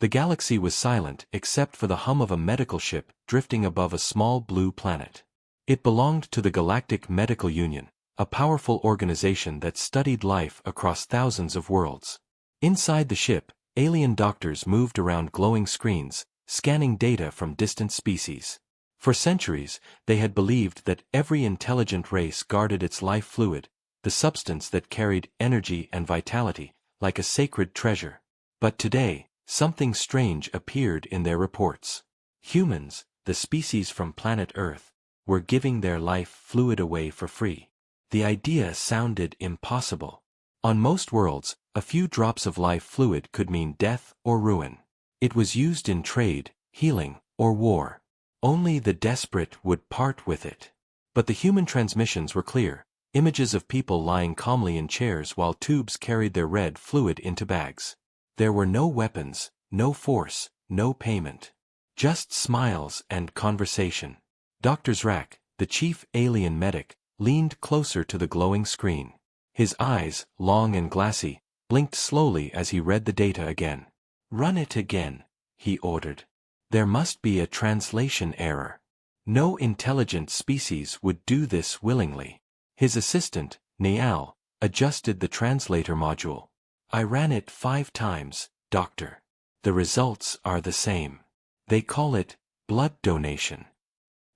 The galaxy was silent except for the hum of a medical ship drifting above a small blue planet. It belonged to the Galactic Medical Union, a powerful organization that studied life across thousands of worlds. Inside the ship, alien doctors moved around glowing screens, scanning data from distant species. For centuries, they had believed that every intelligent race guarded its life fluid, the substance that carried energy and vitality, like a sacred treasure. But today, something strange appeared in their reports. Humans, the species from planet Earth, were giving their life fluid away for free. The idea sounded impossible. On most worlds, a few drops of life fluid could mean death or ruin. It was used in trade, healing, or war. Only the desperate would part with it. But the human transmissions were clear, images of people lying calmly in chairs while tubes carried their red fluid into bags. There were no weapons, no force, no payment. Just smiles and conversation. Dr. Zrak, the chief alien medic, leaned closer to the glowing screen. His eyes, long and glassy, blinked slowly as he read the data again. "Run it again," he ordered. "There must be a translation error. No intelligent species would do this willingly." His assistant, Niall, adjusted the translator module. "I ran it 5 times, Doctor. The results are the same. They call it blood donation."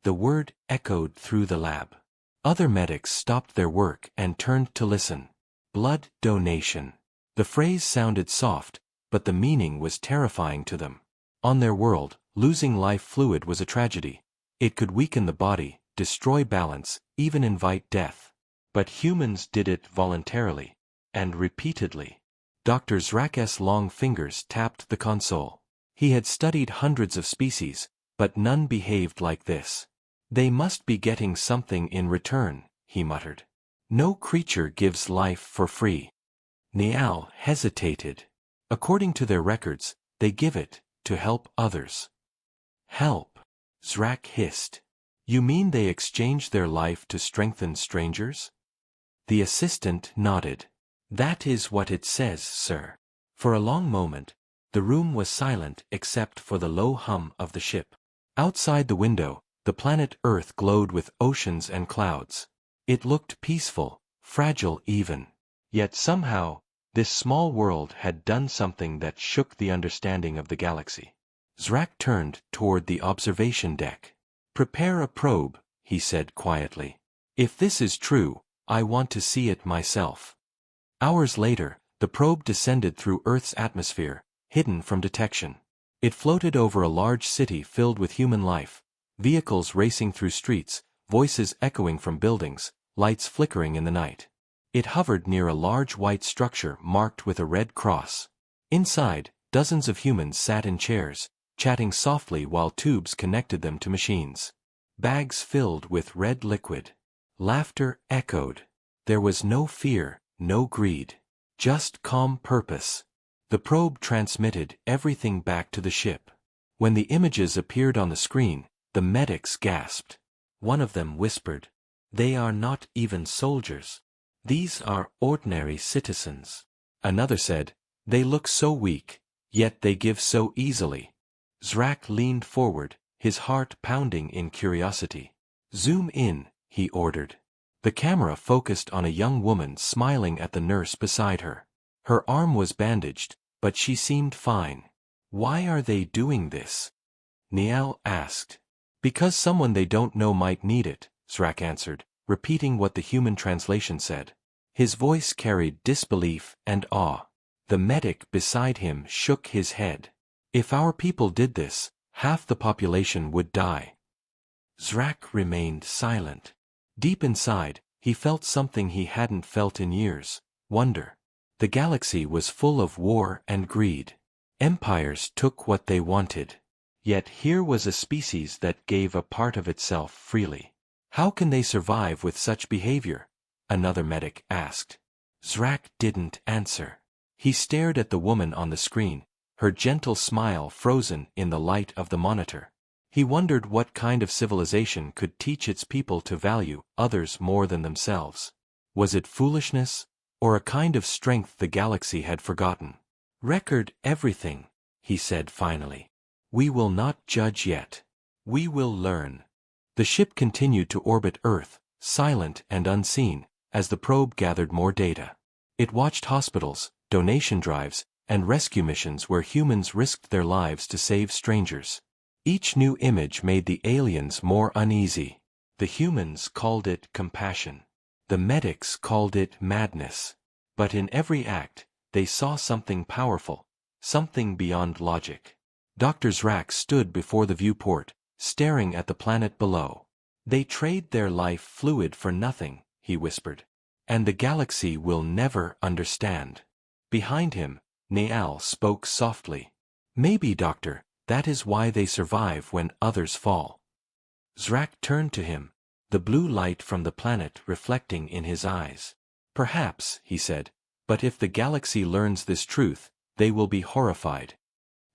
The word echoed through the lab. Other medics stopped their work and turned to listen. Blood donation. The phrase sounded soft, but the meaning was terrifying to them. On their world, losing life fluid was a tragedy. It could weaken the body, destroy balance, even invite death. But humans did it voluntarily, and repeatedly. Dr. Zrak's long fingers tapped the console. He had studied hundreds of species, but none behaved like this. "They must be getting something in return," he muttered. "No creature gives life for free." Niall hesitated. "According to their records, they give it to help others." "Help?" Zrak hissed. "You mean they exchange their life to strengthen strangers?" The assistant nodded. "That is what it says, sir." For a long moment, the room was silent except for the low hum of the ship. Outside the window, the planet Earth glowed with oceans and clouds. It looked peaceful, fragile even. Yet somehow, this small world had done something that shook the understanding of the galaxy. Zrak turned toward the observation deck. "Prepare a probe," he said quietly. "If this is true, I want to see it myself." Hours later, the probe descended through Earth's atmosphere, hidden from detection. It floated over a large city filled with human life, vehicles racing through streets, voices echoing from buildings, lights flickering in the night. It hovered near a large white structure marked with a red cross. Inside, dozens of humans sat in chairs, chatting softly while tubes connected them to machines. Bags filled with red liquid. Laughter echoed. There was no fear, no greed. Just calm purpose. The probe transmitted everything back to the ship. When the images appeared on the screen, the medics gasped. One of them whispered, "They are not even soldiers. These are ordinary citizens." Another said, "They look so weak, yet they give so easily." Zrak leaned forward, his heart pounding in curiosity. "Zoom in," he ordered. The camera focused on a young woman smiling at the nurse beside her. Her arm was bandaged, but she seemed fine. "Why are they doing this?" Niall asked. "Because someone they don't know might need it," Zrak answered, repeating what the human translation said. His voice carried disbelief and awe. The medic beside him shook his head. "If our people did this, half the population would die." Zrak remained silent. Deep inside, he felt something he hadn't felt in years: wonder. The galaxy was full of war and greed. Empires took what they wanted. Yet here was a species that gave a part of itself freely. "How can they survive with such behavior?" another medic asked. Zrak didn't answer. He stared at the woman on the screen, her gentle smile frozen in the light of the monitor. He wondered what kind of civilization could teach its people to value others more than themselves. Was it foolishness, or a kind of strength the galaxy had forgotten? "Record everything," he said finally. We will not judge yet. We will learn. The ship continued to orbit Earth, silent and unseen, as the probe gathered more data. It watched hospitals, donation drives, and rescue missions where humans risked their lives to save strangers. Each new image made the aliens more uneasy. The humans called it compassion. The medics called it madness. But in every act, they saw something powerful, something beyond logic. Dr. Zrak stood before the viewport, staring at the planet below. They trade their life fluid for nothing, he whispered. And the galaxy will never understand. Behind him, Naal spoke softly. Maybe, Doctor, that is why they survive when others fall. Zrak turned to him, the blue light from the planet reflecting in his eyes. Perhaps, he said, but if the galaxy learns this truth, they will be horrified.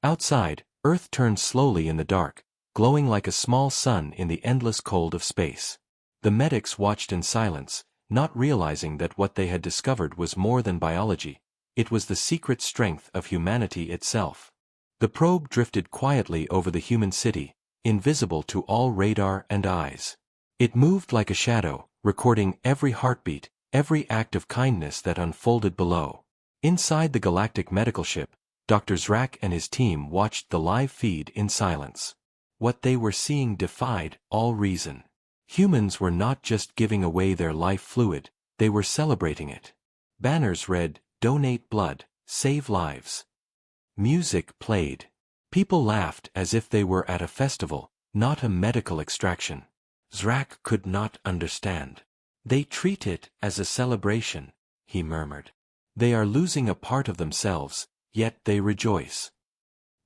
Outside, Earth turned slowly in the dark, glowing like a small sun in the endless cold of space. The medics watched in silence, not realizing that what they had discovered was more than biology. It was the secret strength of humanity itself. The probe drifted quietly over the human city, invisible to all radar and eyes. It moved like a shadow, recording every heartbeat, every act of kindness that unfolded below. Inside the galactic medical ship, Dr. Zrak and his team watched the live feed in silence. What they were seeing defied all reason. Humans were not just giving away their life fluid, they were celebrating it. Banners read, "Donate blood, save lives." Music played. People laughed as if they were at a festival, not a medical extraction. Zrak could not understand. They treat it as a celebration, he murmured. They are losing a part of themselves, yet they rejoice.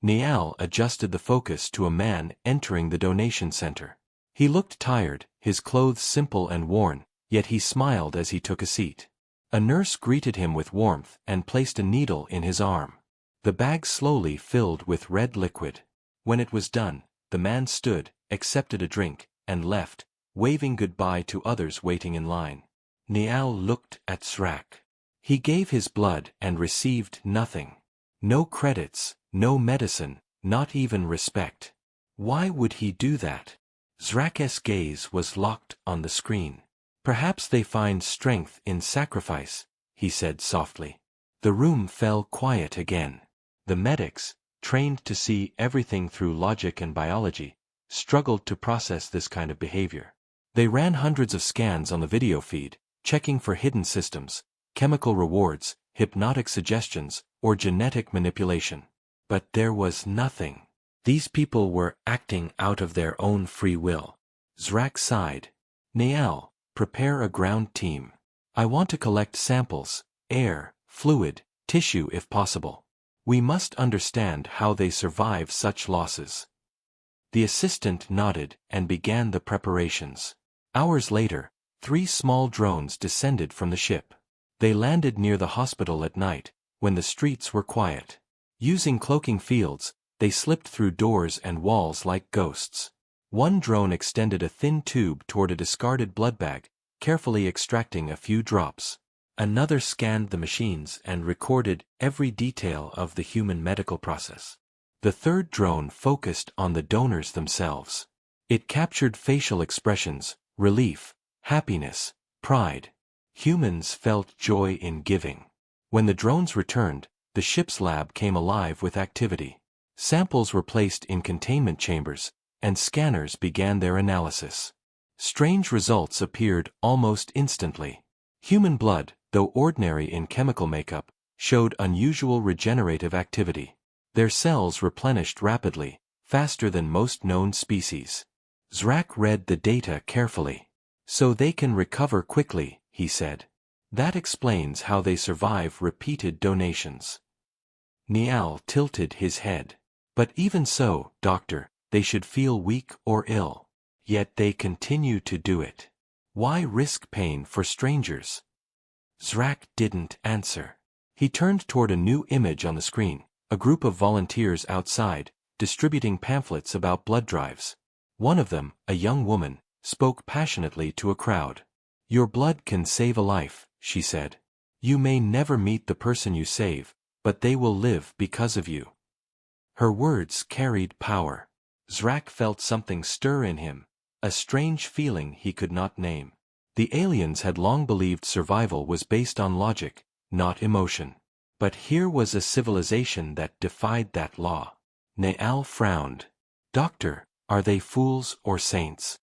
Naal adjusted the focus to a man entering the donation center. He looked tired, his clothes simple and worn, yet he smiled as he took a seat. A nurse greeted him with warmth and placed a needle in his arm. The bag slowly filled with red liquid. When it was done, the man stood, accepted a drink, and left, waving goodbye to others waiting in line. Naal looked at Zrak. He gave his blood and received nothing. No credits, no medicine, not even respect. Why would he do that? Zrak's gaze was locked on the screen. Perhaps they find strength in sacrifice, he said softly. The room fell quiet again. The medics, trained to see everything through logic and biology, struggled to process this kind of behavior. They ran hundreds of scans on the video feed, checking for hidden systems, chemical rewards, hypnotic suggestions, or genetic manipulation. But there was nothing. These people were acting out of their own free will. Zrak sighed. Naal, prepare a ground team. I want to collect samples, air, fluid, tissue if possible. We must understand how they survive such losses. The assistant nodded and began the preparations. Hours later, 3 small drones descended from the ship. They landed near the hospital at night, when the streets were quiet. Using cloaking fields, they slipped through doors and walls like ghosts. One drone extended a thin tube toward a discarded blood bag, carefully extracting a few drops. Another scanned the machines and recorded every detail of the human medical process. The third drone focused on the donors themselves. It captured facial expressions, relief, happiness, pride. Humans felt joy in giving. When the drones returned, the ship's lab came alive with activity. Samples were placed in containment chambers, and scanners began their analysis. Strange results appeared almost instantly. Human blood, though ordinary in chemical makeup, showed unusual regenerative activity. Their cells replenished rapidly, faster than most known species. Zrak read the data carefully. So they can recover quickly, he said. That explains how they survive repeated donations. Naal tilted his head. But even so, doctor, they should feel weak or ill. Yet they continue to do it. Why risk pain for strangers? Zrak didn't answer. He turned toward a new image on the screen, a group of volunteers outside, distributing pamphlets about blood drives. One of them, a young woman, spoke passionately to a crowd. Your blood can save a life, she said. You may never meet the person you save, but they will live because of you. Her words carried power. Zrak felt something stir in him, a strange feeling he could not name. The aliens had long believed survival was based on logic, not emotion. But here was a civilization that defied that law. Naal frowned. "Doctor, are they fools or saints?"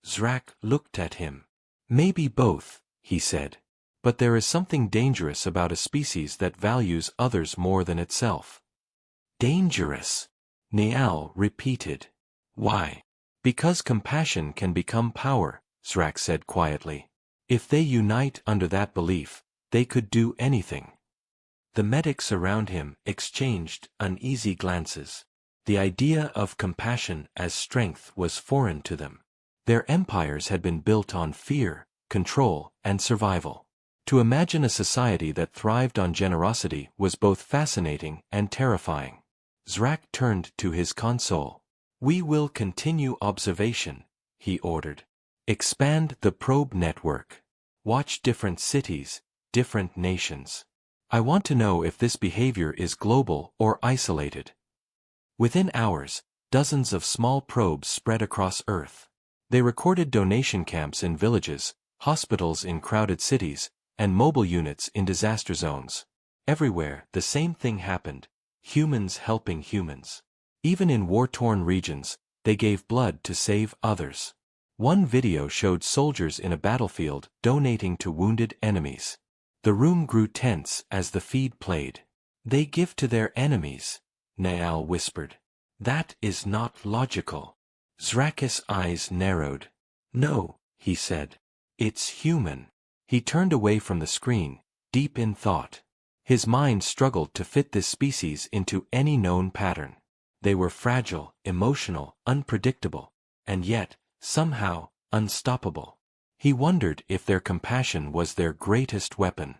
Zrak looked at him. "Maybe both," he said. "But there is something dangerous about a species that values others more than itself." "Dangerous?" Naal repeated. "Why?" "Because compassion can become power," Zrak said quietly. "If they unite under that belief, they could do anything." The medics around him exchanged uneasy glances. The idea of compassion as strength was foreign to them. Their empires had been built on fear, control, and survival. To imagine a society that thrived on generosity was both fascinating and terrifying. Zrak turned to his console. "We will continue observation," he ordered. "Expand the probe network. Watch different cities, different nations. I want to know if this behavior is global or isolated." Within hours, dozens of small probes spread across Earth. They recorded donation camps in villages, hospitals in crowded cities, and mobile units in disaster zones. Everywhere, the same thing happened: humans helping humans. Even in war-torn regions, they gave blood to save others. One video showed soldiers in a battlefield donating to wounded enemies. The room grew tense as the feed played. "They give to their enemies," Naal whispered. "That is not logical." Zrak's eyes narrowed. "No," he said. "It's human." He turned away from the screen, deep in thought. His mind struggled to fit this species into any known pattern. They were fragile, emotional, unpredictable, and yet, somehow, unstoppable. He wondered if their compassion was their greatest weapon.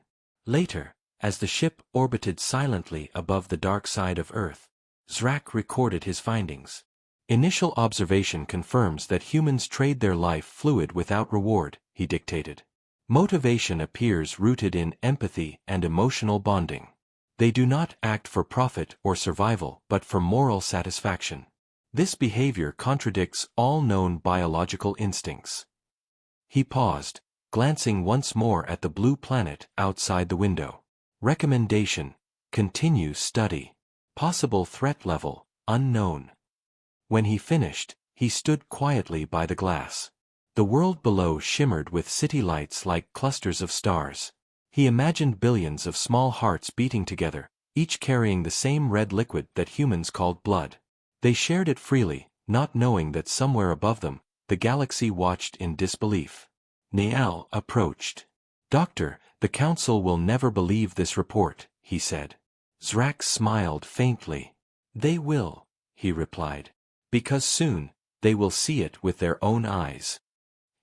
Later, as the ship orbited silently above the dark side of Earth, Zrak recorded his findings. "Initial observation confirms that humans trade their life fluid without reward," he dictated. "Motivation appears rooted in empathy and emotional bonding. They do not act for profit or survival but for moral satisfaction. This behavior contradicts all known biological instincts." He paused, glancing once more at the blue planet outside the window. Recommendation: continue study. Possible threat level: unknown. When he finished, he stood quietly by the glass. The world below shimmered with city lights like clusters of stars. He imagined billions of small hearts beating together, each carrying the same red liquid that humans called blood. They shared it freely, not knowing that somewhere above them, the galaxy watched in disbelief. Naal approached. "Doctor, the Council will never believe this report," he said. Zrak smiled faintly. "They will," he replied. "Because soon, they will see it with their own eyes."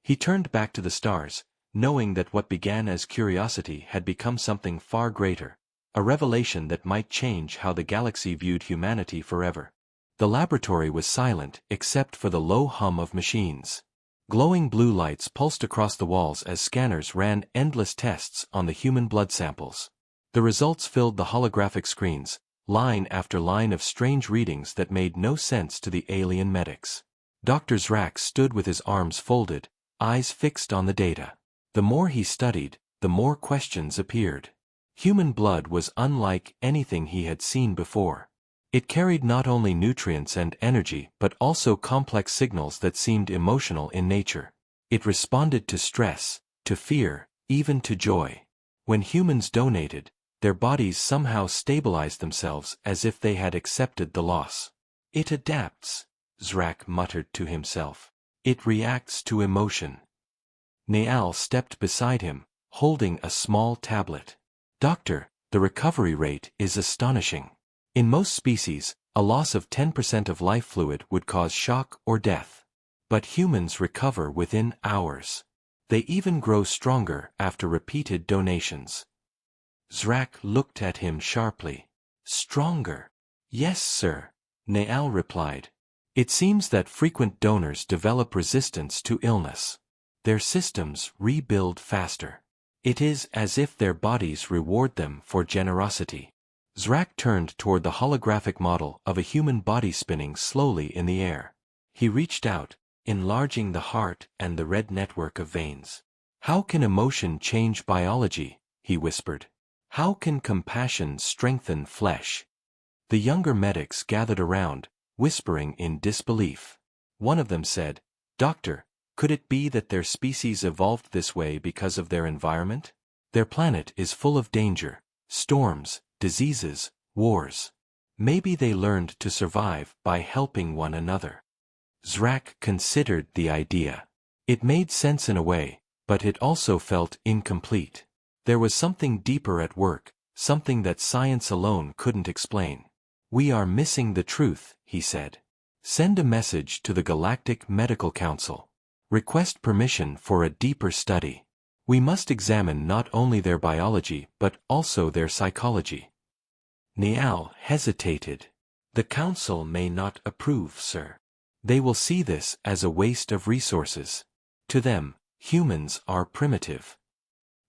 He turned back to the stars, knowing that what began as curiosity had become something far greater, a revelation that might change how the galaxy viewed humanity forever. The laboratory was silent except for the low hum of machines. Glowing blue lights pulsed across the walls as scanners ran endless tests on the human blood samples. The results filled the holographic screens, line after line of strange readings that made no sense to the alien medics. Dr. Zrak stood with his arms folded, eyes fixed on the data. The more he studied, the more questions appeared. Human blood was unlike anything he had seen before. It carried not only nutrients and energy but also complex signals that seemed emotional in nature. It responded to stress, to fear, even to joy. When humans donated, their bodies somehow stabilized themselves as if they had accepted the loss. "It adapts," Zrak muttered to himself. "It reacts to emotion." Naal stepped beside him, holding a small tablet. "Doctor, the recovery rate is astonishing. In most species, a loss of 10% of life fluid would cause shock or death. But humans recover within hours. They even grow stronger after repeated donations." Zrak looked at him sharply. "Stronger?" "Yes, sir," Naal replied. "It seems that frequent donors develop resistance to illness. Their systems rebuild faster. It is as if their bodies reward them for generosity." Zrak turned toward the holographic model of a human body spinning slowly in the air. He reached out, enlarging the heart and the red network of veins. "How can emotion change biology?" he whispered. "How can compassion strengthen flesh?" The younger medics gathered around, whispering in disbelief. One of them said, "Doctor, could it be that their species evolved this way because of their environment? Their planet is full of danger, storms, diseases, wars. Maybe they learned to survive by helping one another." Zrak considered the idea. It made sense in a way, but it also felt incomplete. There was something deeper at work, something that science alone couldn't explain. "We are missing the truth," he said. "Send a message to the Galactic Medical Council. Request permission for a deeper study. We must examine not only their biology but also their psychology." Niall hesitated. "The Council may not approve, sir. They will see this as a waste of resources. To them, humans are primitive."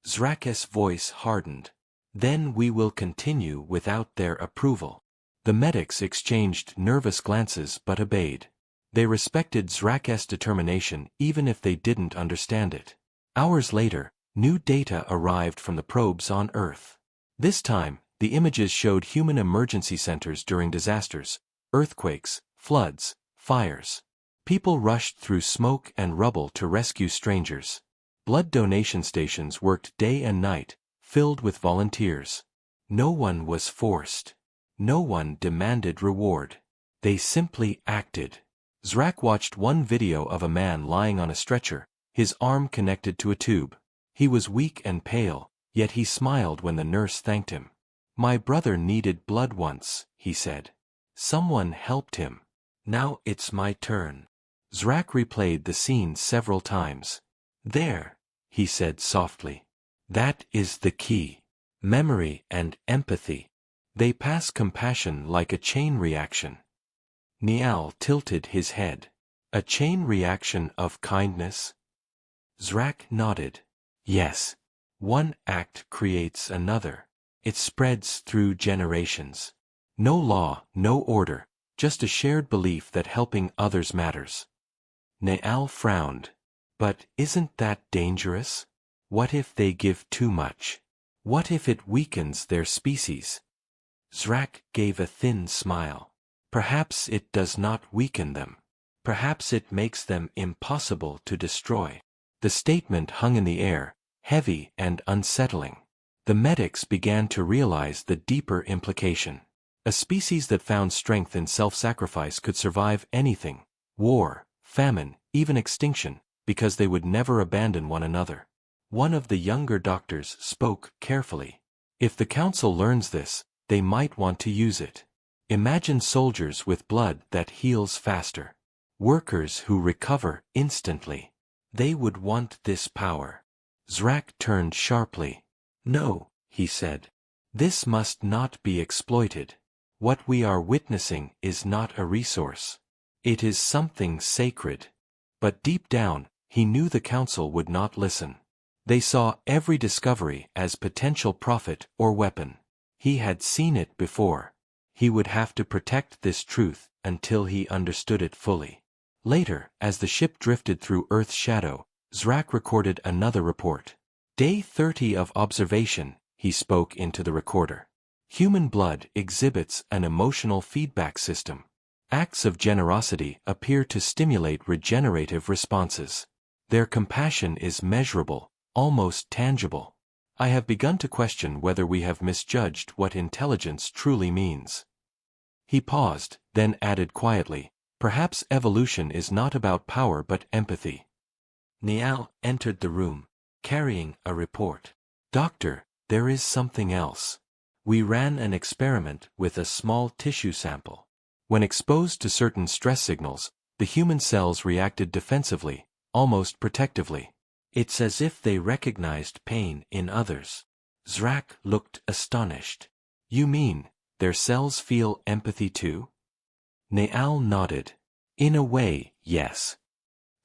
Zrak's voice hardened. "Then we will continue without their approval." The medics exchanged nervous glances but obeyed. They respected Zrak's determination even if they didn't understand it. Hours later, new data arrived from the probes on Earth. This time, the images showed human emergency centers during disasters, earthquakes, floods, fires. People rushed through smoke and rubble to rescue strangers. Blood donation stations worked day and night, filled with volunteers. No one was forced. No one demanded reward. They simply acted. Zrak watched one video of a man lying on a stretcher, his arm connected to a tube. He was weak and pale, yet he smiled when the nurse thanked him. "My brother needed blood once," he said. "Someone helped him. Now it's my turn." Zrak replayed the scene several times. "There," he said softly. "That is the key. Memory and empathy. They pass compassion like a chain reaction." Niall tilted his head. "A chain reaction of kindness?" Zrak nodded. "Yes. One act creates another. It spreads through generations. No law, no order, just a shared belief that helping others matters." Niall frowned. "But isn't that dangerous? What if they give too much? What if it weakens their species?" Zrak gave a thin smile. "Perhaps it does not weaken them. Perhaps it makes them impossible to destroy." The statement hung in the air, heavy and unsettling. The medics began to realize the deeper implication. A species that found strength in self-sacrifice could survive anything: war, famine, even extinction, because they would never abandon one another. One of the younger doctors spoke carefully. "If the Council learns this, they might want to use it. Imagine soldiers with blood that heals faster. Workers who recover instantly. They would want this power." Zrak turned sharply. "No," he said. "This must not be exploited. What we are witnessing is not a resource. It is something sacred." But deep down, he knew the Council would not listen. They saw every discovery as potential profit or weapon. He had seen it before. He would have to protect this truth until he understood it fully. Later, as the ship drifted through Earth's shadow, Zrak recorded another report. "Day 30 of observation," he spoke into the recorder. "Human blood exhibits an emotional feedback system. Acts of generosity appear to stimulate regenerative responses. Their compassion is measurable, almost tangible. I have begun to question whether we have misjudged what intelligence truly means." He paused, then added quietly, "Perhaps evolution is not about power but empathy." Niall entered the room, carrying a report. "Doctor, there is something else. We ran an experiment with a small tissue sample. When exposed to certain stress signals, the human cells reacted defensively, almost protectively. It's as if they recognized pain in others." Zrak looked astonished. "You mean, their cells feel empathy too?" Niall nodded. "In a way, yes."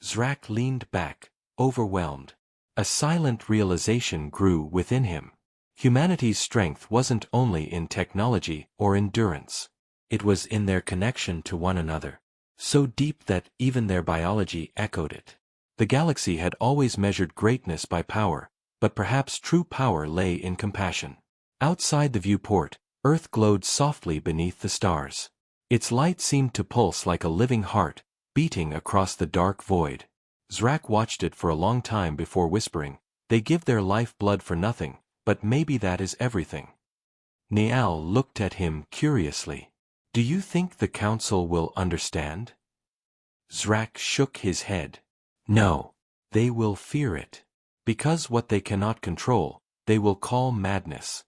Zrak leaned back, overwhelmed. A silent realization grew within him. Humanity's strength wasn't only in technology or endurance. It was in their connection to one another, so deep that even their biology echoed it. The galaxy had always measured greatness by power, but perhaps true power lay in compassion. Outside the viewport, Earth glowed softly beneath the stars. Its light seemed to pulse like a living heart, beating across the dark void. Zrak watched it for a long time before whispering, "They give their life blood for nothing, but maybe that is everything." Niall looked at him curiously. "Do you think the Council will understand?" Zrak shook his head. "No. They will fear it. Because what they cannot control, they will call madness."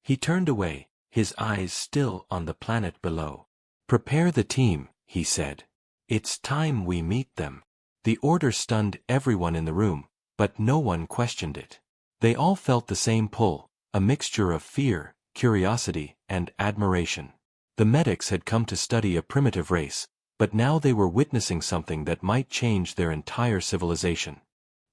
He turned away, his eyes still on the planet below. "Prepare the team," he said. "It's time we meet them." The order stunned everyone in the room, but no one questioned it. They all felt the same pull, a mixture of fear, curiosity, and admiration. The medics had come to study a primitive race, but now they were witnessing something that might change their entire civilization.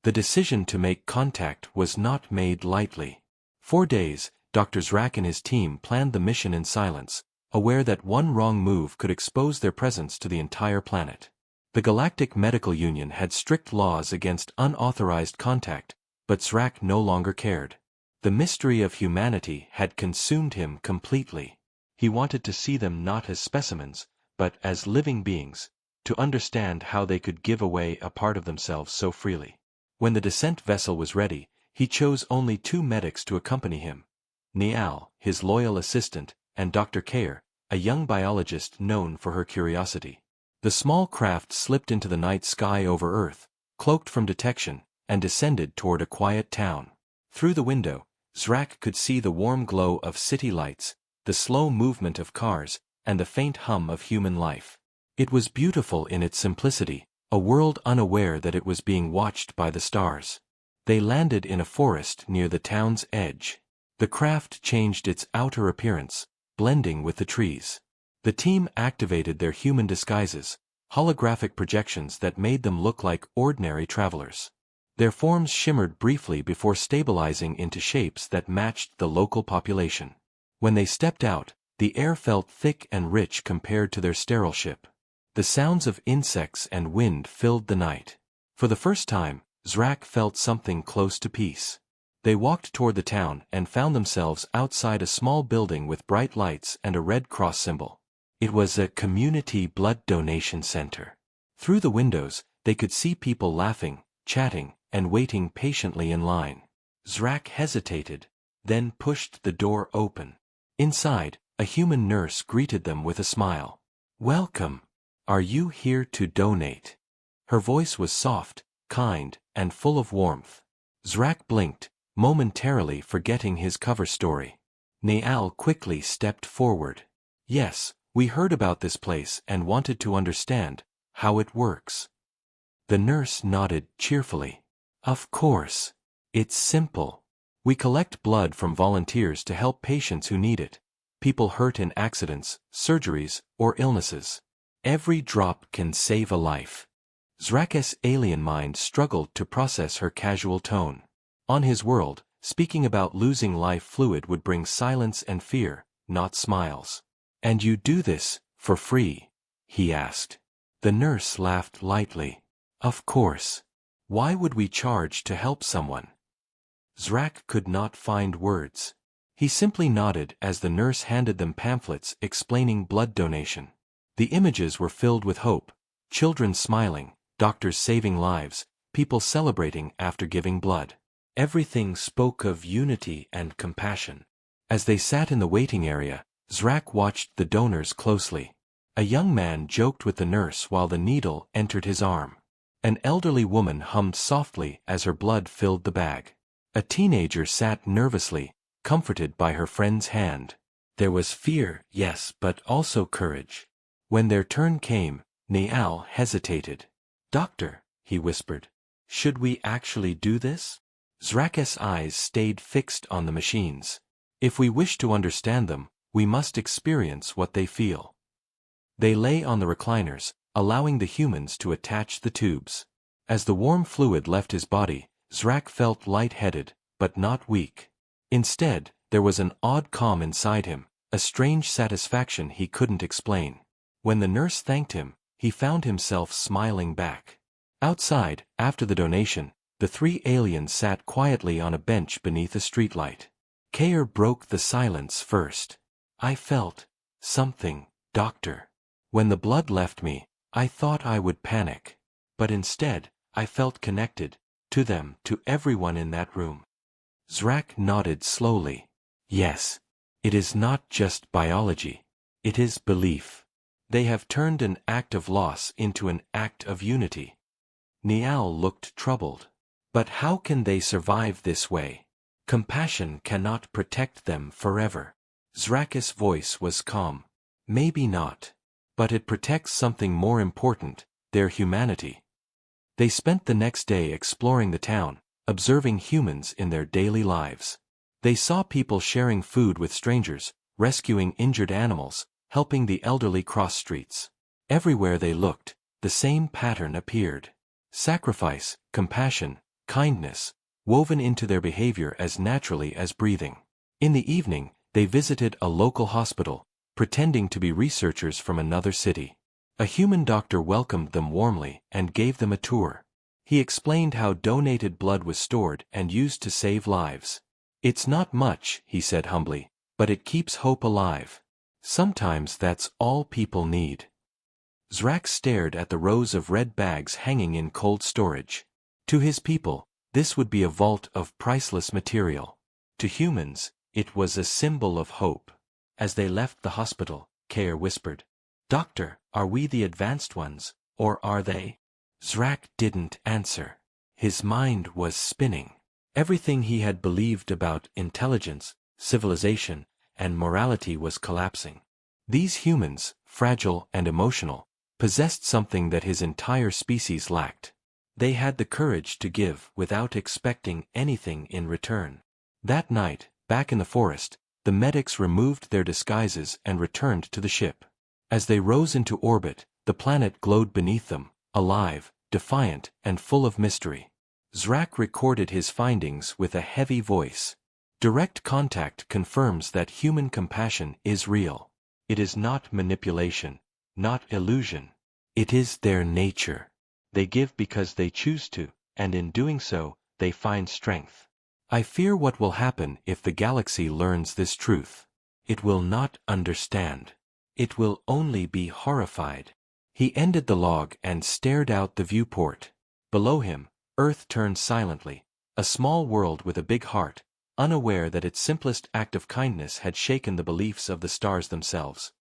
The decision to make contact was not made lightly. 4 days, Dr. Zrak and his team planned the mission in silence, aware that one wrong move could expose their presence to the entire planet. The Galactic Medical Union had strict laws against unauthorized contact, but Zrak no longer cared. The mystery of humanity had consumed him completely. He wanted to see them not as specimens, but as living beings, to understand how they could give away a part of themselves so freely. When the descent vessel was ready, he chose only 2 medics to accompany him. Niall, his loyal assistant, and Dr. Kair, a young biologist known for her curiosity. The small craft slipped into the night sky over Earth, cloaked from detection, and descended toward a quiet town. Through the window, Zrak could see the warm glow of city lights, the slow movement of cars, and the faint hum of human life. It was beautiful in its simplicity, a world unaware that it was being watched by the stars. They landed in a forest near the town's edge. The craft changed its outer appearance, blending with the trees. The team activated their human disguises, holographic projections that made them look like ordinary travelers. Their forms shimmered briefly before stabilizing into shapes that matched the local population. When they stepped out, the air felt thick and rich compared to their sterile ship. The sounds of insects and wind filled the night. For the first time, Zrak felt something close to peace. They walked toward the town and found themselves outside a small building with bright lights and a Red Cross symbol. It was a community blood donation center. Through the windows, they could see people laughing, chatting, and waiting patiently in line. Zrak hesitated, then pushed the door open. Inside, a human nurse greeted them with a smile. "Welcome. Are you here to donate?" Her voice was soft, kind, and full of warmth. Zrak blinked, momentarily forgetting his cover story. Niall quickly stepped forward. "Yes, we heard about this place and wanted to understand how it works." The nurse nodded cheerfully. "Of course. It's simple. We collect blood from volunteers to help patients who need it, people hurt in accidents, surgeries, or illnesses. Every drop can save a life." Zrak's alien mind struggled to process her casual tone. On his world, speaking about losing life fluid would bring silence and fear, not smiles. "And you do this for free?" he asked. The nurse laughed lightly. "Of course. Why would we charge to help someone?" Zrak could not find words. He simply nodded as the nurse handed them pamphlets explaining blood donation. The images were filled with hope, children smiling, doctors saving lives, people celebrating after giving blood. Everything spoke of unity and compassion. As they sat in the waiting area, Zrak watched the donors closely. A young man joked with the nurse while the needle entered his arm. An elderly woman hummed softly as her blood filled the bag. A teenager sat nervously, comforted by her friend's hand. There was fear, yes, but also courage. When their turn came, Niall hesitated. "Doctor," he whispered, "should we actually do this?" Zrak's eyes stayed fixed on the machines. "If we wish to understand them, we must experience what they feel." They lay on the recliners, allowing the humans to attach the tubes. As the warm fluid left his body, Zrak felt light-headed, but not weak. Instead, there was an odd calm inside him, a strange satisfaction he couldn't explain. When the nurse thanked him, he found himself smiling back. Outside, after the donation, the three aliens sat quietly on a bench beneath a streetlight. Kair broke the silence first. I felt something, Doctor. When the blood left me, I thought I would panic. But instead, I felt connected, to them, to everyone in that room. Zrak nodded slowly. Yes. It is not just biology. It is belief. They have turned an act of loss into an act of unity. Niall looked troubled. But how can they survive this way? Compassion cannot protect them forever. Zrak's voice was calm. Maybe not. But it protects something more important, their humanity. They spent the next day exploring the town, observing humans in their daily lives. They saw people sharing food with strangers, rescuing injured animals, helping the elderly cross streets. Everywhere they looked, the same pattern appeared. Sacrifice, compassion, kindness, woven into their behavior as naturally as breathing. In the evening, they visited a local hospital, pretending to be researchers from another city. A human doctor welcomed them warmly and gave them a tour. He explained how donated blood was stored and used to save lives. It's not much, he said humbly, but it keeps hope alive. Sometimes that's all people need. Zrak stared at the rows of red bags hanging in cold storage. To his people, this would be a vault of priceless material. To humans, it was a symbol of hope. As they left the hospital, Kair whispered, "Doctor, are we the advanced ones, or are they?" Zrak didn't answer. His mind was spinning. Everything he had believed about intelligence, civilization, and morality was collapsing. These humans, fragile and emotional, possessed something that his entire species lacked. They had the courage to give without expecting anything in return. That night, back in the forest, the medics removed their disguises and returned to the ship. As they rose into orbit, the planet glowed beneath them, alive, defiant, and full of mystery. Zrak recorded his findings with a heavy voice. Direct contact confirms that human compassion is real. It is not manipulation, not illusion. It is their nature. They give because they choose to, and in doing so, they find strength. I fear what will happen if the galaxy learns this truth. It will not understand. It will only be horrified. He ended the log and stared out the viewport. Below him, Earth turned silently, a small world with a big heart, unaware that its simplest act of kindness had shaken the beliefs of the stars themselves.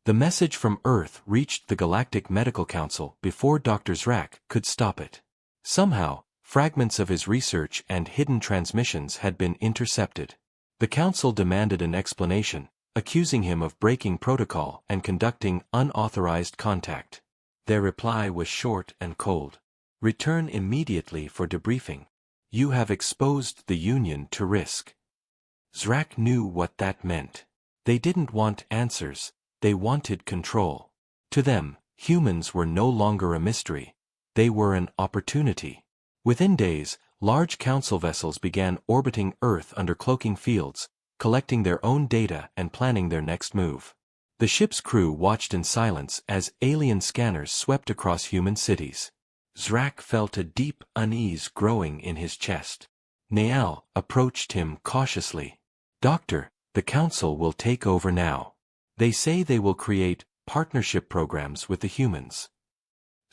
The message from Earth reached the Galactic Medical Council before Dr. Zrak could stop it. Somehow, fragments of his research and hidden transmissions had been intercepted. The Council demanded an explanation, accusing him of breaking protocol and conducting unauthorized contact. Their reply was short and cold. Return immediately for debriefing. You have exposed the Union to risk. Zrak knew what that meant. They didn't want answers, they wanted control. To them, humans were no longer a mystery. They were an opportunity. Within days, large council vessels began orbiting Earth under cloaking fields, collecting their own data and planning their next move. The ship's crew watched in silence as alien scanners swept across human cities. Zrak felt a deep unease growing in his chest. Niall approached him cautiously. Doctor, the Council will take over now. They say they will create partnership programs with the humans.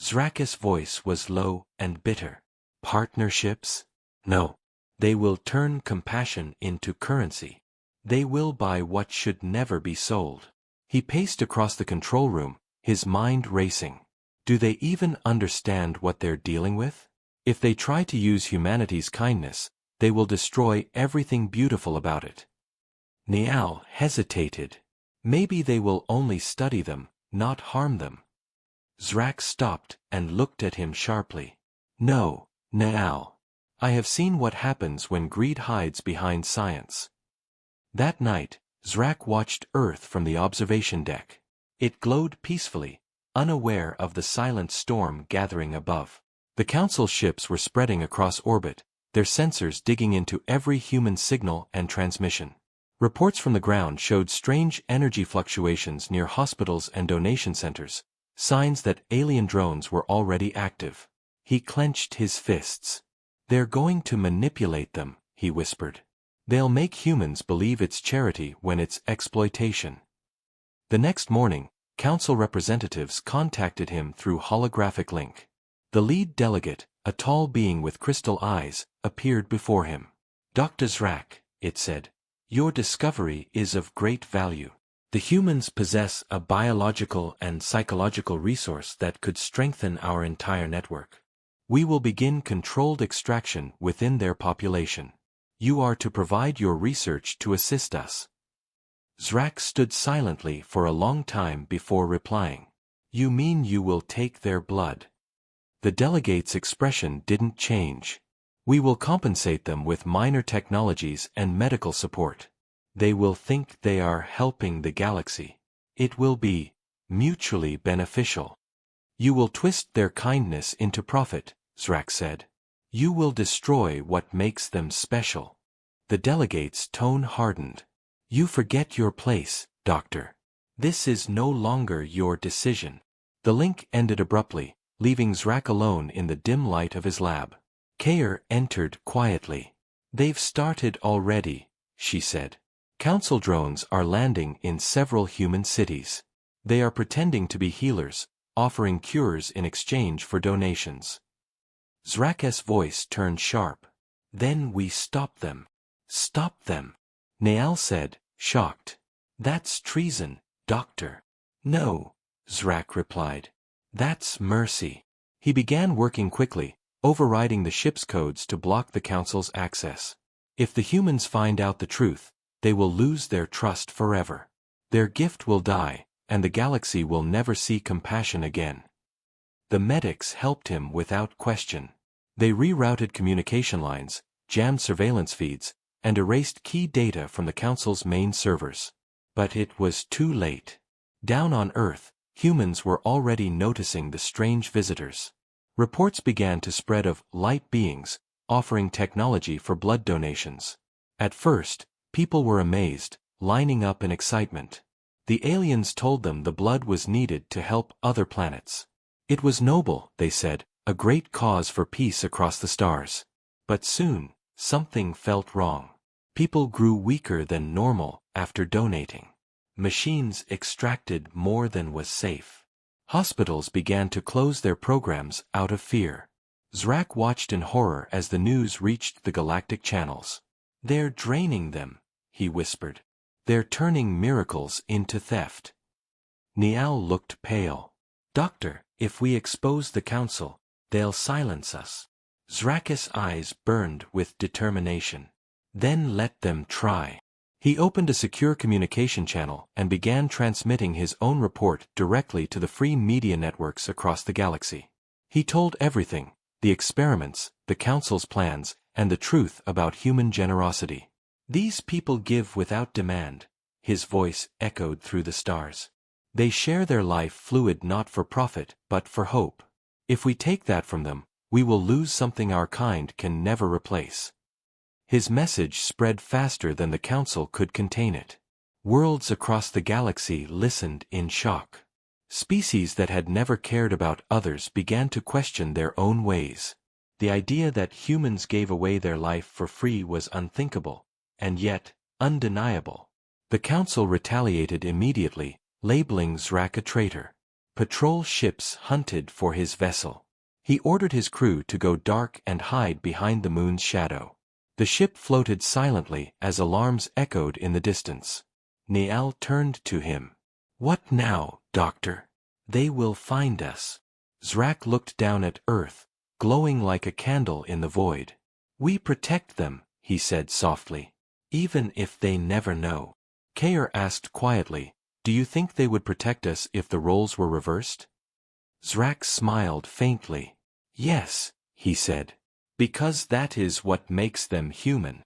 Zrak's voice was low and bitter. Partnerships? No. They will turn compassion into currency. They will buy what should never be sold. He paced across the control room, his mind racing. Do they even understand what they're dealing with? If they try to use humanity's kindness, they will destroy everything beautiful about it. Niall hesitated. Maybe they will only study them, not harm them. Zrak stopped and looked at him sharply. No, Niall. I have seen what happens when greed hides behind science. That night, Zrak watched Earth from the observation deck. It glowed peacefully, unaware of the silent storm gathering above. The Council ships were spreading across orbit, their sensors digging into every human signal and transmission. Reports from the ground showed strange energy fluctuations near hospitals and donation centers, signs that alien drones were already active. He clenched his fists. "They're going to manipulate them," he whispered. "They'll make humans believe it's charity when it's exploitation." The next morning, council representatives contacted him through holographic link. The lead delegate, a tall being with crystal eyes, appeared before him. "Dr. Zrak," it said, "your discovery is of great value. The humans possess a biological and psychological resource that could strengthen our entire network. We will begin controlled extraction within their population. You are to provide your research to assist us." Zrak stood silently for a long time before replying. "You mean you will take their blood?" The delegate's expression didn't change. "We will compensate them with minor technologies and medical support. They will think they are helping the galaxy. It will be mutually beneficial." "You will twist their kindness into profit," Zrak said. "You will destroy what makes them special." The delegate's tone hardened. "You forget your place, Doctor. This is no longer your decision." The link ended abruptly, leaving Zrak alone in the dim light of his lab. Kayer entered quietly. "They've started already," she said. "Council drones are landing in several human cities. They are pretending to be healers, offering cures in exchange for donations." Zrak's voice turned sharp. "Then we stop them." "Stop them," Naal said, shocked. "That's treason, Doctor." "No," Zrak replied. "That's mercy." He began working quickly, overriding the ship's codes to block the Council's access. If the humans find out the truth, they will lose their trust forever. Their gift will die, and the galaxy will never see compassion again. The medics helped him without question. They rerouted communication lines, jammed surveillance feeds, and erased key data from the Council's main servers. But it was too late. Down on Earth, humans were already noticing the strange visitors. Reports began to spread of light beings, offering technology for blood donations. At first, people were amazed, lining up in excitement. The aliens told them the blood was needed to help other planets. It was noble, they said, a great cause for peace across the stars. But soon, something felt wrong. People grew weaker than normal after donating. Machines extracted more than was safe. Hospitals began to close their programs out of fear. Zrak watched in horror as the news reached the galactic channels. "They're draining them," he whispered. "They're turning miracles into theft." Niall looked pale. "Doctor, if we expose the Council, they'll silence us." Zrak's eyes burned with determination. "Then let them try." He opened a secure communication channel and began transmitting his own report directly to the free media networks across the galaxy. He told everything: the experiments, the Council's plans, and the truth about human generosity. "These people give without demand," his voice echoed through the stars. "They share their life fluid not for profit, but for hope. If we take that from them, we will lose something our kind can never replace." His message spread faster than the Council could contain it. Worlds across the galaxy listened in shock. Species that had never cared about others began to question their own ways. The idea that humans gave away their life for free was unthinkable, and yet, undeniable. The Council retaliated immediately, labeling Zrak a traitor. Patrol ships hunted for his vessel. He ordered his crew to go dark and hide behind the moon's shadow. The ship floated silently as alarms echoed in the distance. Niall turned to him. "What now, Doctor?" "They will find us." Zrak looked down at Earth, glowing like a candle in the void. "We protect them," he said softly. "Even if they never know." Kayer asked quietly, "Do you think they would protect us if the roles were reversed?" Zrak smiled faintly. "Yes," he said. "Because that is what makes them human."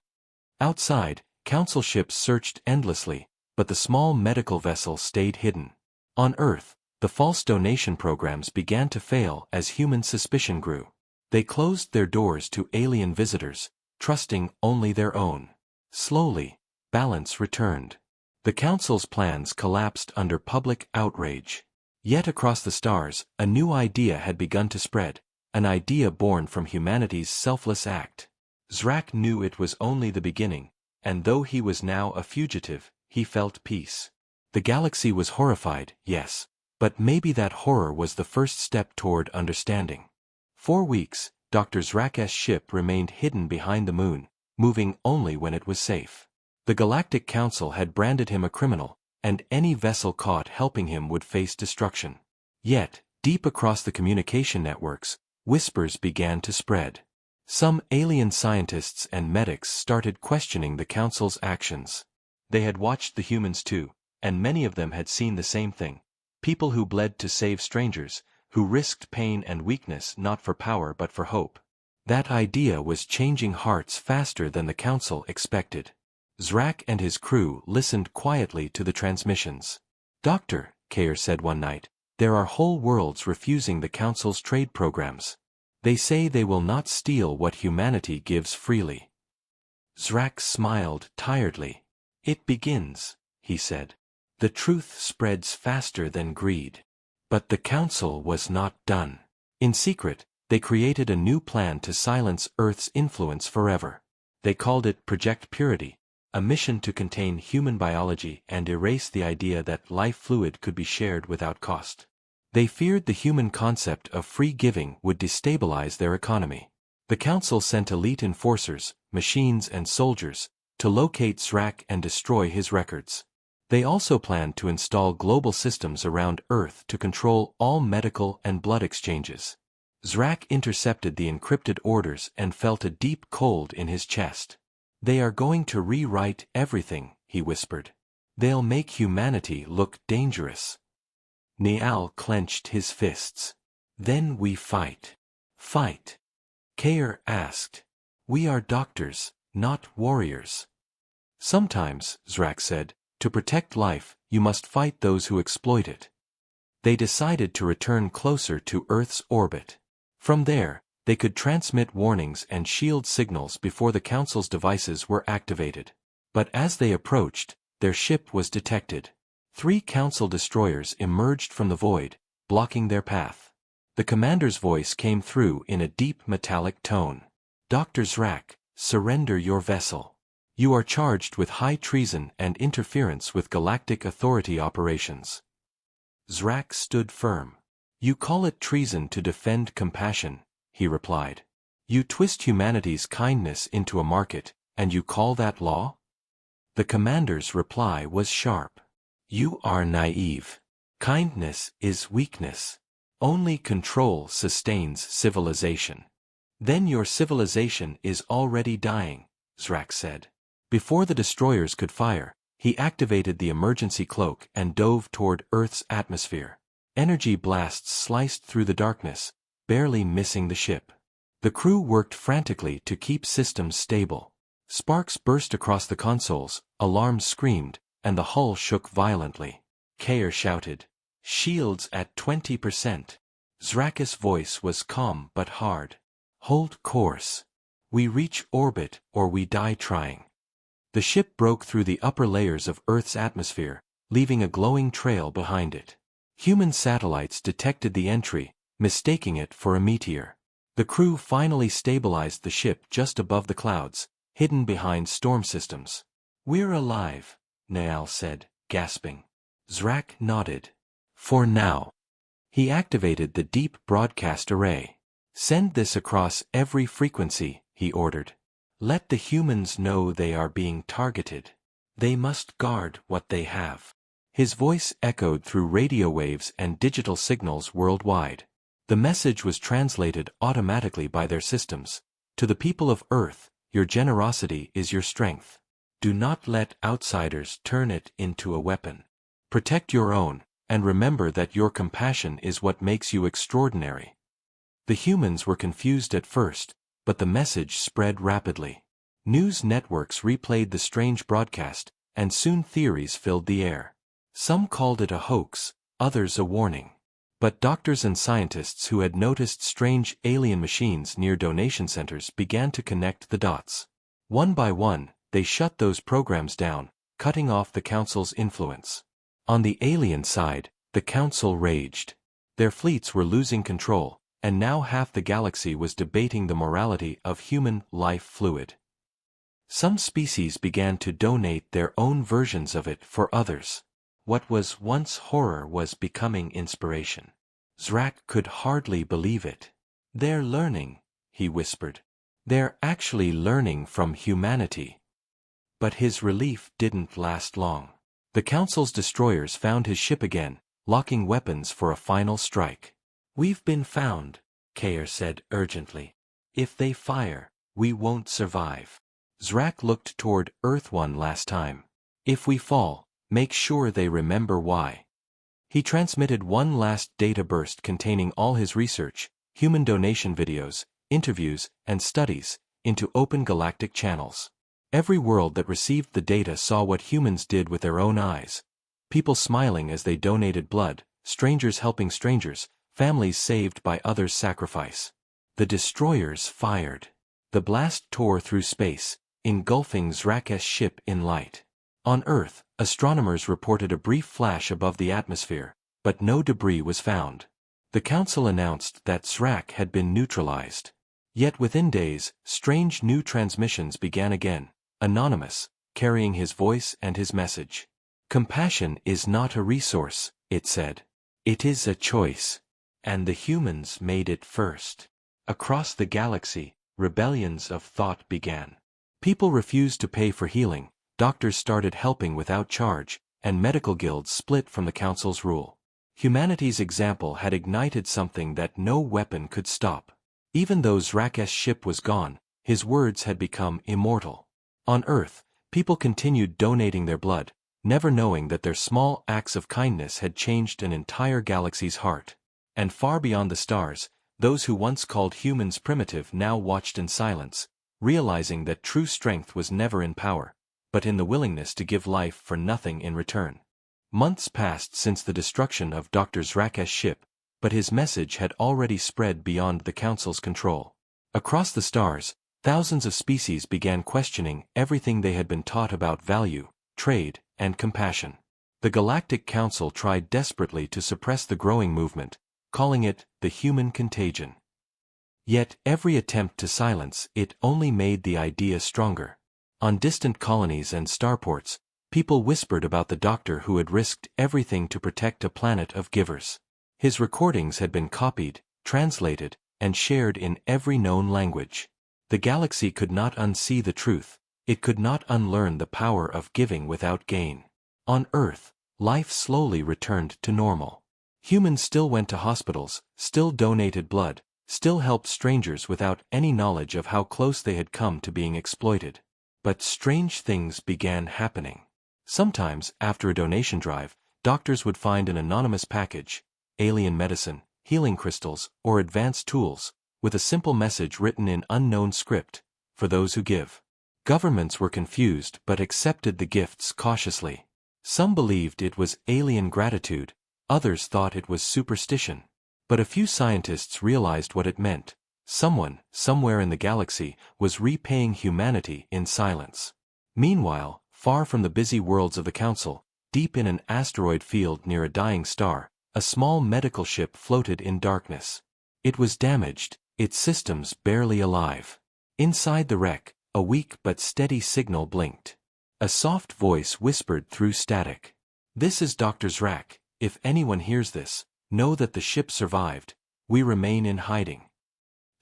Outside, Council ships searched endlessly, but the small medical vessel stayed hidden. On Earth, the false donation programs began to fail as human suspicion grew. They closed their doors to alien visitors, trusting only their own. Slowly, balance returned. The Council's plans collapsed under public outrage. Yet across the stars, a new idea had begun to spread, an idea born from humanity's selfless act. Zrak knew it was only the beginning, and though he was now a fugitive, he felt peace. The galaxy was horrified, yes, but maybe that horror was the first step toward understanding. 4 weeks, Dr. Zrak's ship remained hidden behind the moon, moving only when it was safe. The Galactic Council had branded him a criminal, and any vessel caught helping him would face destruction. Yet, deep across the communication networks, whispers began to spread. Some alien scientists and medics started questioning the Council's actions. They had watched the humans too, and many of them had seen the same thing. People who bled to save strangers, who risked pain and weakness not for power but for hope. That idea was changing hearts faster than the Council expected. Zrak and his crew listened quietly to the transmissions. "Doctor," Kair said one night, "there are whole worlds refusing the Council's trade programs. They say they will not steal what humanity gives freely." Zrak smiled tiredly. "It begins," he said. "The truth spreads faster than greed." But the Council was not done. In secret, they created a new plan to silence Earth's influence forever. They called it Project Purity, a mission to contain human biology and erase the idea that life fluid could be shared without cost. They feared the human concept of free giving would destabilize their economy. The Council sent elite enforcers, machines and soldiers, to locate Zrak and destroy his records. They also planned to install global systems around Earth to control all medical and blood exchanges. Zrak intercepted the encrypted orders and felt a deep cold in his chest. "They are going to rewrite everything," he whispered. "They'll make humanity look dangerous." Niall clenched his fists. "Then we fight." "Fight?" Kair asked. "We are doctors, not warriors." "Sometimes," Zrak said, "to protect life, you must fight those who exploit it." They decided to return closer to Earth's orbit. From there, they could transmit warnings and shield signals before the Council's devices were activated. But as they approached, their ship was detected. 3 Council destroyers emerged from the void, blocking their path. The commander's voice came through in a deep metallic tone. "Dr. Zrak, surrender your vessel. You are charged with high treason and interference with Galactic Authority operations." Zrak stood firm. "You call it treason to defend compassion," he replied. "You twist humanity's kindness into a market, and you call that law?" The commander's reply was sharp. "You are naive. Kindness is weakness. Only control sustains civilization." "Then your civilization is already dying," Zrak said. Before the destroyers could fire, he activated the emergency cloak and dove toward Earth's atmosphere. Energy blasts sliced through the darkness, barely missing the ship. The crew worked frantically to keep systems stable. Sparks burst across the consoles, alarms screamed, and the hull shook violently. Kair shouted, "Shields at 20%. Zrak's voice was calm but hard. "Hold course. We reach orbit or we die trying." The ship broke through the upper layers of Earth's atmosphere, leaving a glowing trail behind it. Human satellites detected the entry, mistaking it for a meteor. The crew finally stabilized the ship just above the clouds, hidden behind storm systems. "We're alive," Niall said, gasping. Zrak nodded. "For now." He activated the deep broadcast array. "Send this across every frequency," he ordered. "Let the humans know they are being targeted. They must guard what they have." His voice echoed through radio waves and digital signals worldwide. The message was translated automatically by their systems. "To the people of Earth, your generosity is your strength. Do not let outsiders turn it into a weapon. Protect your own, and remember that your compassion is what makes you extraordinary." The humans were confused at first, but the message spread rapidly. News networks replayed the strange broadcast, and soon theories filled the air. Some called it a hoax, others a warning. But doctors and scientists who had noticed strange alien machines near donation centers began to connect the dots. One by one, they shut those programs down, cutting off the Council's influence. On the alien side, the Council raged. Their fleets were losing control, and now half the galaxy was debating the morality of human life fluid. Some species began to donate their own versions of it for others. What was once horror was becoming inspiration. Zrak could hardly believe it. "They're learning," he whispered. "They're actually learning from humanity." But his relief didn't last long. The Council's destroyers found his ship again, locking weapons for a final strike. "We've been found," Kair said urgently. "If they fire, we won't survive." Zrak looked toward Earth One last time. "If we fall, make sure they remember why." He transmitted one last data burst containing all his research, human donation videos, interviews, and studies, into open galactic channels. Every world that received the data saw what humans did with their own eyes. People smiling as they donated blood, strangers helping strangers, families saved by others' sacrifice. The destroyers fired. The blast tore through space, engulfing Zrak's ship in light. On Earth, astronomers reported a brief flash above the atmosphere, but no debris was found. The Council announced that Zrak had been neutralized. Yet within days, strange new transmissions began again, anonymous, carrying his voice and his message. "Compassion is not a resource," it said. "It is a choice. And the humans made it first." Across the galaxy, rebellions of thought began. People refused to pay for healing, doctors started helping without charge, and medical guilds split from the Council's rule. Humanity's example had ignited something that no weapon could stop. Even though Zrak's ship was gone, his words had become immortal. On Earth, people continued donating their blood, never knowing that their small acts of kindness had changed an entire galaxy's heart. And far beyond the stars, those who once called humans primitive now watched in silence, realizing that true strength was never in power, but in the willingness to give life for nothing in return. Months passed since the destruction of Dr. Zrak's ship, but his message had already spread beyond the Council's control. Across the stars, thousands of species began questioning everything they had been taught about value, trade, and compassion. The Galactic Council tried desperately to suppress the growing movement, calling it the human contagion. Yet every attempt to silence it only made the idea stronger. On distant colonies and starports, people whispered about the doctor who had risked everything to protect a planet of givers. His recordings had been copied, translated, and shared in every known language. The galaxy could not unsee the truth, it could not unlearn the power of giving without gain. On Earth, life slowly returned to normal. Humans still went to hospitals, still donated blood, still helped strangers without any knowledge of how close they had come to being exploited. But strange things began happening. Sometimes, after a donation drive, doctors would find an anonymous package, alien medicine, healing crystals, or advanced tools, with a simple message written in unknown script, for those who give. Governments were confused but accepted the gifts cautiously. Some believed it was alien gratitude, others thought it was superstition. But a few scientists realized what it meant. Someone, somewhere in the galaxy, was repaying humanity in silence. Meanwhile, far from the busy worlds of the Council, deep in an asteroid field near a dying star, a small medical ship floated in darkness. It was damaged, its systems barely alive. Inside the wreck, a weak but steady signal blinked. A soft voice whispered through static. "This is Dr. Zrak. If anyone hears this, know that the ship survived. We remain in hiding."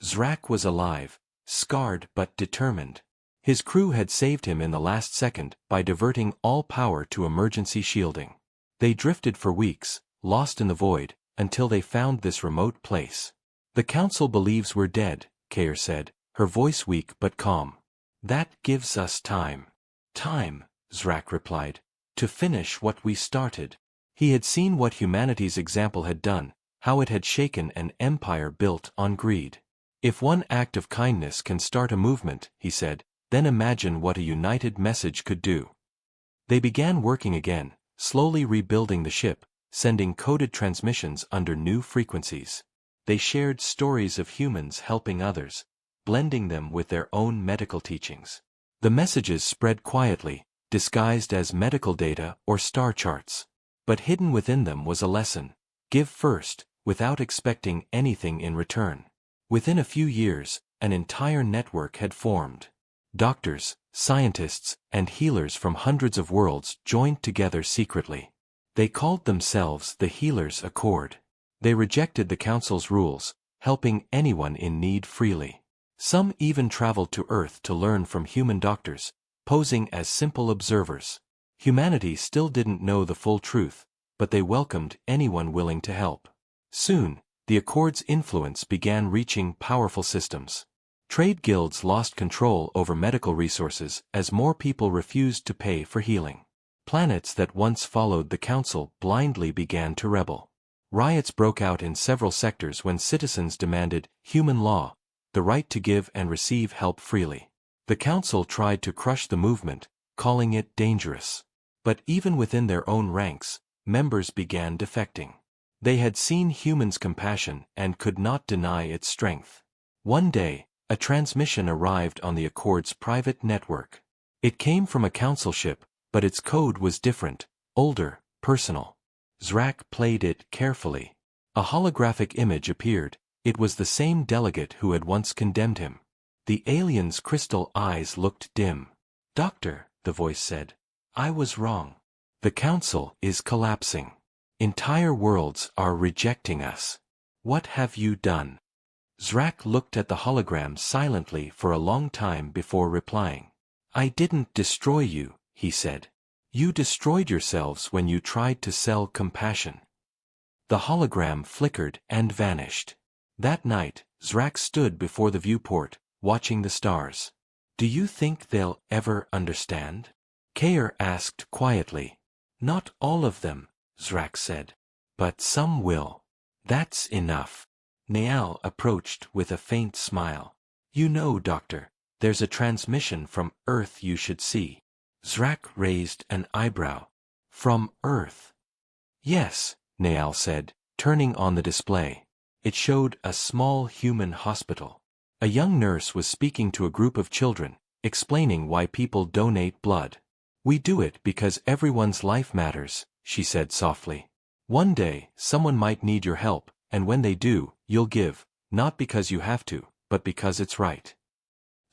Zrak was alive, scarred but determined. His crew had saved him in the last second by diverting all power to emergency shielding. They drifted for weeks, lost in the void, until they found this remote place. "The Council believes we're dead," Kair said, her voice weak but calm. "That gives us time." "Time," Zrak replied, "to finish what we started." He had seen what humanity's example had done, how it had shaken an empire built on greed. "If one act of kindness can start a movement," he said, "then imagine what a united message could do." They began working again, slowly rebuilding the ship, sending coded transmissions under new frequencies. They shared stories of humans helping others, blending them with their own medical teachings. The messages spread quietly, disguised as medical data or star charts. But hidden within them was a lesson: give first, without expecting anything in return. Within a few years, an entire network had formed. Doctors, scientists, and healers from hundreds of worlds joined together secretly. They called themselves the Healers' Accord. They rejected the Council's rules, helping anyone in need freely. Some even traveled to Earth to learn from human doctors, posing as simple observers. Humanity still didn't know the full truth, but they welcomed anyone willing to help. Soon, the Accord's influence began reaching powerful systems. Trade guilds lost control over medical resources as more people refused to pay for healing. Planets that once followed the Council blindly began to rebel. Riots broke out in several sectors when citizens demanded human law, the right to give and receive help freely. The Council tried to crush the movement, calling it dangerous. But even within their own ranks, members began defecting. They had seen humans' compassion and could not deny its strength. One day, a transmission arrived on the Accord's private network. It came from a Council ship, but its code was different, older, personal. Zrak played it carefully. A holographic image appeared. It was the same delegate who had once condemned him. The alien's crystal eyes looked dim. "Doctor," the voice said, "I was wrong. The Council is collapsing. Entire worlds are rejecting us. What have you done?" Zrak looked at the hologram silently for a long time before replying. "I didn't destroy you," he said. "You destroyed yourselves when you tried to sell compassion." The hologram flickered and vanished. That night, Zrak stood before the viewport, watching the stars. "Do you think they'll ever understand?" Kair asked quietly. "Not all of them," Zrak said. "But some will. That's enough." Naal approached with a faint smile. "You know, Doctor, there's a transmission from Earth you should see." Zrak raised an eyebrow. "From Earth?" "Yes," Naal said, turning on the display. It showed a small human hospital. A young nurse was speaking to a group of children, explaining why people donate blood. "We do it because everyone's life matters," she said softly. "One day, someone might need your help, and when they do, you'll give, not because you have to, but because it's right."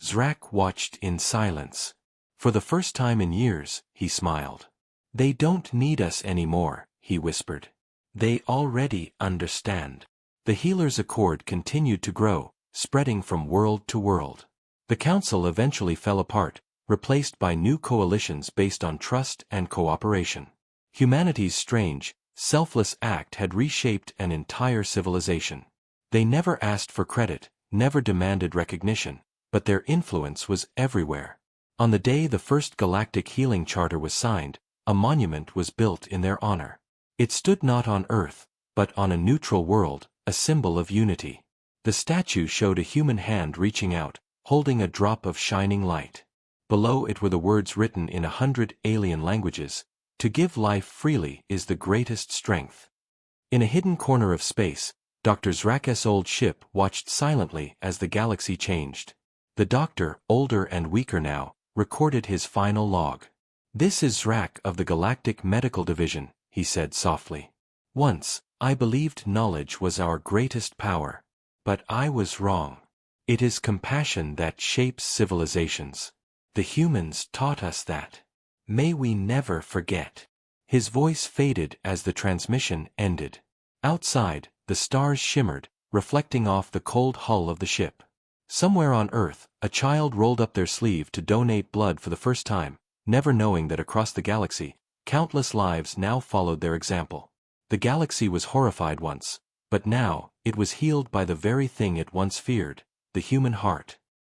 Zrak watched in silence. For the first time in years, he smiled. "They don't need us anymore," he whispered. "They already understand." The Healers' Accord continued to grow, spreading from world to world. The Council eventually fell apart, replaced by new coalitions based on trust and cooperation. Humanity's strange, selfless act had reshaped an entire civilization. They never asked for credit, never demanded recognition, but their influence was everywhere. On the day the first Galactic Healing Charter was signed, a monument was built in their honor. It stood not on Earth, but on a neutral world, a symbol of unity. The statue showed a human hand reaching out, holding a drop of shining light. Below it were the words written in 100 alien languages: "To give life freely is the greatest strength." In a hidden corner of space, Dr. Zrak's old ship watched silently as the galaxy changed. The doctor, older and weaker now, recorded his final log. "This is Zrak of the Galactic Medical Division," he said softly. "Once, I believed knowledge was our greatest power. But I was wrong. It is compassion that shapes civilizations. The humans taught us that. May we never forget." His voice faded as the transmission ended. Outside, the stars shimmered, reflecting off the cold hull of the ship. Somewhere on Earth, a child rolled up their sleeve to donate blood for the first time, never knowing that across the galaxy, countless lives now followed their example. The galaxy was horrified once, but now, it was healed by the very thing it once feared: the human heart.